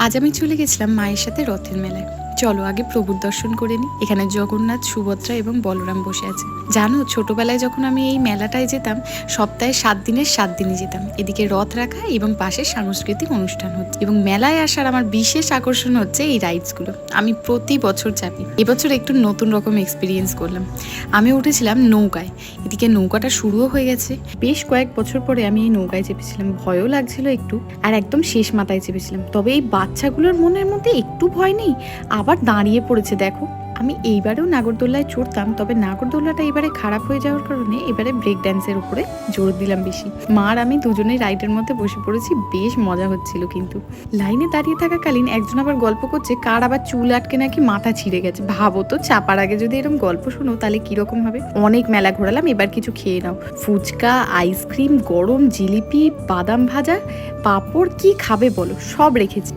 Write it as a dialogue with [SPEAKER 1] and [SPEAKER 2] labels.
[SPEAKER 1] আজ আমি চলে গেছিলাম মায়ের সাথে রথের মেলায়। চলো আগে প্রভুর দর্শন করে নিই। এখানে জগন্নাথ, সুভদ্রা এবং বলরাম বসে আছে। জানো, ছোটবেলায় যখন আমি এই মেলাটায় যেতাম, সপ্তাহে 7 দিনের 7 দিনই যেতাম। এদিকে রথ রাখা এবং পাশে সাংস্কৃতিক অনুষ্ঠান হচ্ছে, এবং মেলায় আসার আমার বিশেষ আকর্ষণ হচ্ছে এই রাইডসগুলো। আমি প্রতি বছর যাবি, এবছর একটু নতুন রকম এক্সপিরিয়েন্স করলাম। আমি উঠেছিলাম নৌকায়। এদিকে নৌকাটা শুরুও হয়ে গেছে। বেশ কয়েক বছর পরে আমি এই নৌকায় চেপেছিলাম, ভয়ও লাগছিল একটু, আর একদম শেষ মাথায় চেপেছিলাম। তবে এই বাচ্চাগুলোর মনের মধ্যে একটু ভয় নেই, আবার দাঁড়িয়ে পড়েছে দেখো। আমি এইবারেও নাগরদোল্লায় চড়তাম, তবে নাগরদোল্লাটা এবারে খারাপ হয়ে যাওয়ার কারণে এবারে ব্রেক ড্যান্সের উপরে জোর দিলাম বেশি। মার আমি দুজনেই রাইডের মধ্যে বসে পড়েছি, বেশ মজা হচ্ছিল। কিন্তু লাইনে দাঁড়িয়ে থাকাকালীন একজন আবার গল্প করছে কার আবার চুল আটকে নাকি মাথা ছিঁড়ে গেছে। ভাবো তো, চাপার আগে যদি এরকম গল্প শোনো তাহলে কিরকম হবে। অনেক মেলা ঘোরালাম, এবার কিছু খেয়ে নাও। ফুচকা, আইসক্রিম, গরম জিলিপি, বাদাম ভাজা, পাঁপড়, কি খাবে বলো, সব রেখেছি।